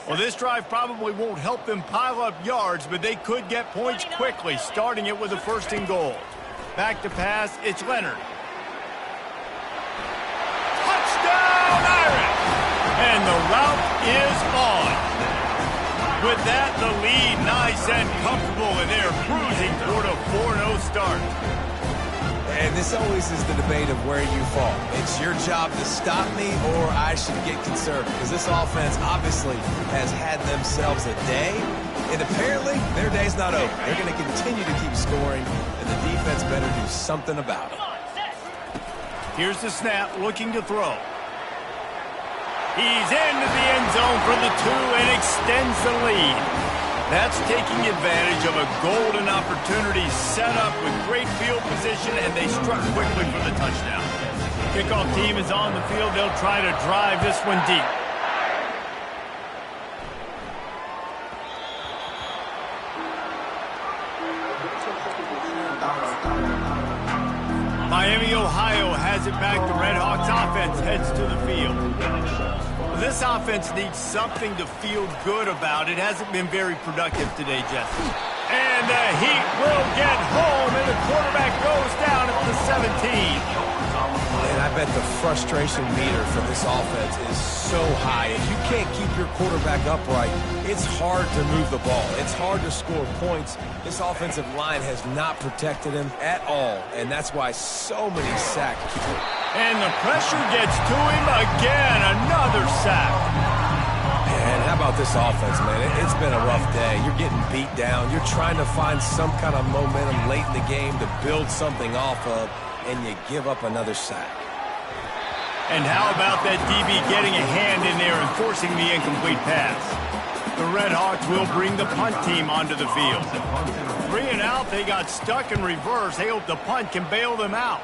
A: Well, this drive probably won't help them pile up yards, but they could get points quickly, starting it with a 1st and goal. Back to pass, it's Leonard. Touchdown, Irish! And the route is on. With that, the lead nice and comfortable, and they're cruising toward a 4-0 start.
C: And this always is the debate of where you fall. It's your job to stop me, or I should get conservative. Because this offense obviously has had themselves a day, and apparently their day's not over. They're going to continue to keep scoring, and the defense better do something about it.
A: Here's the snap, looking to throw. He's into the end zone for the 2 and extends the lead. That's taking advantage of a golden opportunity set up with great field position, and they struck quickly for the touchdown. Kickoff team is on the field. They'll try to drive this one deep. Miami, Ohio has it back. The Red Hawks offense heads to the field. This offense needs something to feel good about. It hasn't been very productive today, Jesse. And the Heat will get home, and the quarterback goes down at the 17.
C: And I bet the frustration meter for this offense is so high. If you can't keep your quarterback upright, it's hard to move the ball. It's hard to score points. This offensive line has not protected him at all, and that's why so many sacks.
A: And the pressure gets to him again. Another sack.
C: And how about this offense, man? It's been a rough day. You're getting beat down. You're trying to find some kind of momentum late in the game to build something off of, and you give up another sack.
A: And how about that DB getting a hand in there and forcing the incomplete pass? The Red Hawks will bring the punt team onto the field. 3 and out, they got stuck in reverse. They hope the punt can bail them out.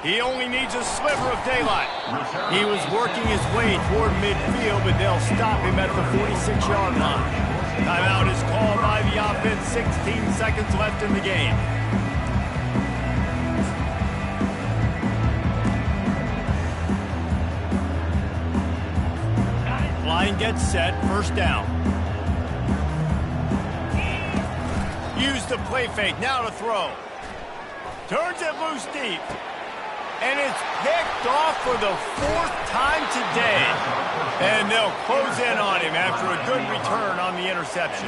A: He only needs a sliver of daylight. He was working his way toward midfield, but they'll stop him at the 46-yard line. Timeout is called by the offense. 16 seconds left in the game. Line gets set, 1st down. Use the play fake, now to throw. Turns it loose deep. And it's picked off for the 4th time today. And they'll close in on him after a good return on the interception.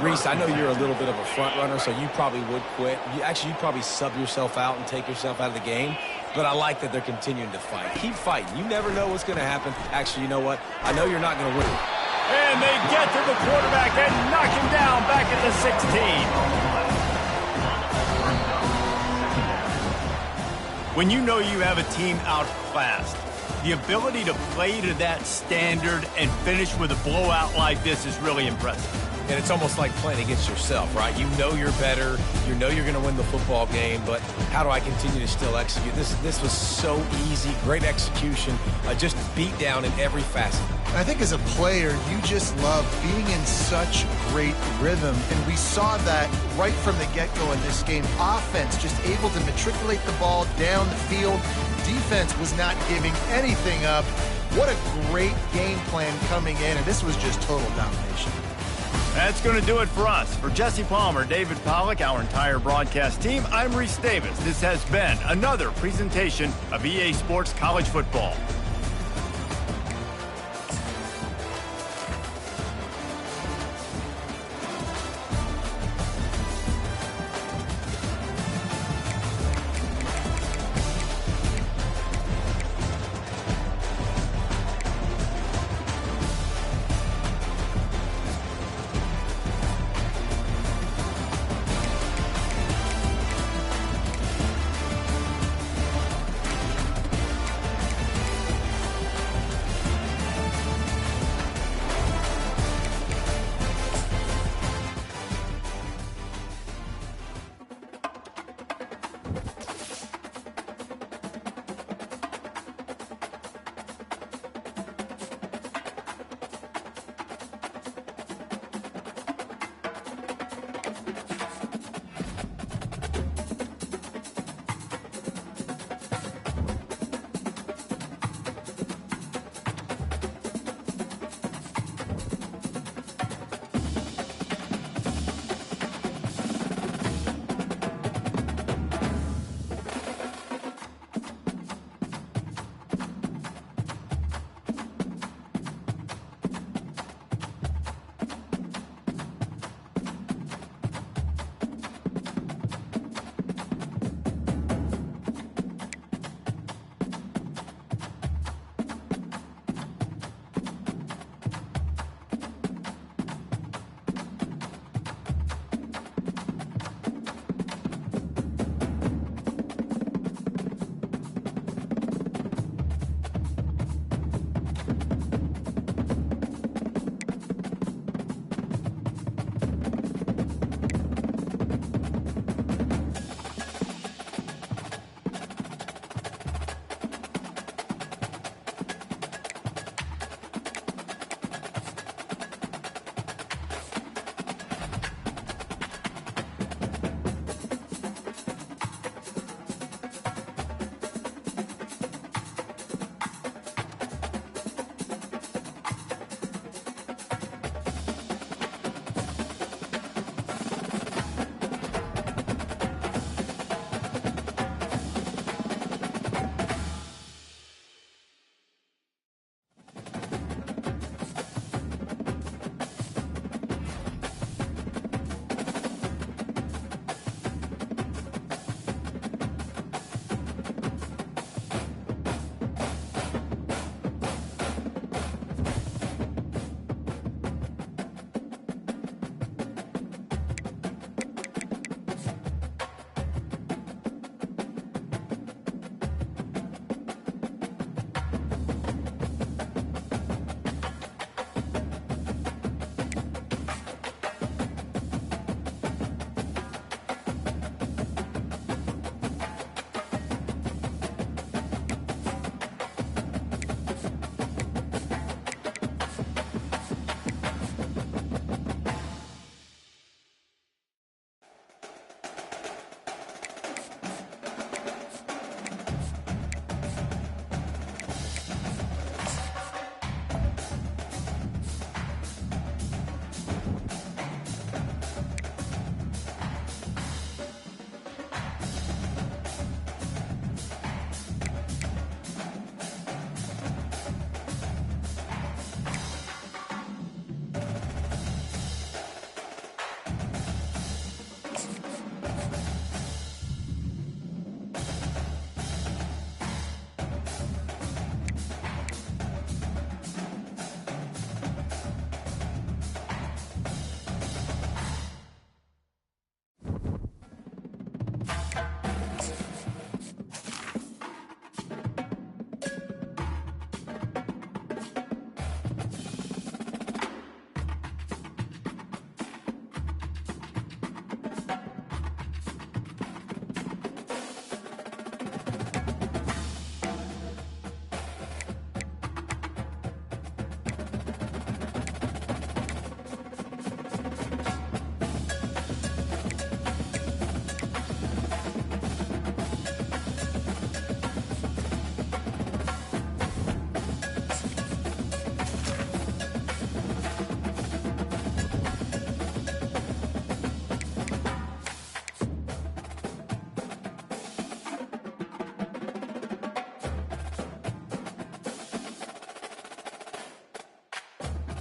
C: Reese, I know you're a little bit of a front runner, so you probably would quit. You'd probably sub yourself out and take yourself out of the game. But I like that they're continuing to fight. Keep fighting. You never know what's going to happen. Actually, you know what? I know you're not going to win.
A: And they get to the quarterback and knock him down back at the 16. When you know you have a team outclassed, the ability to play to that standard and finish with a blowout like this is really impressive.
C: and it's almost like playing against yourself, right? You know you're better, you know you're going to win the football game, but how do I continue to still execute? This was so easy, great execution, just beat down in every facet.
D: I think as a player, you just love being in such great rhythm, and we saw that right from the get-go in this game. Offense just able to matriculate the ball down the field. Defense was not giving anything up. What a great game plan coming in, and this was just total domination.
A: That's going to do it for us. For Jesse Palmer, David Pollack, our entire broadcast team, I'm Reese Davis. This has been another presentation of EA Sports College Football.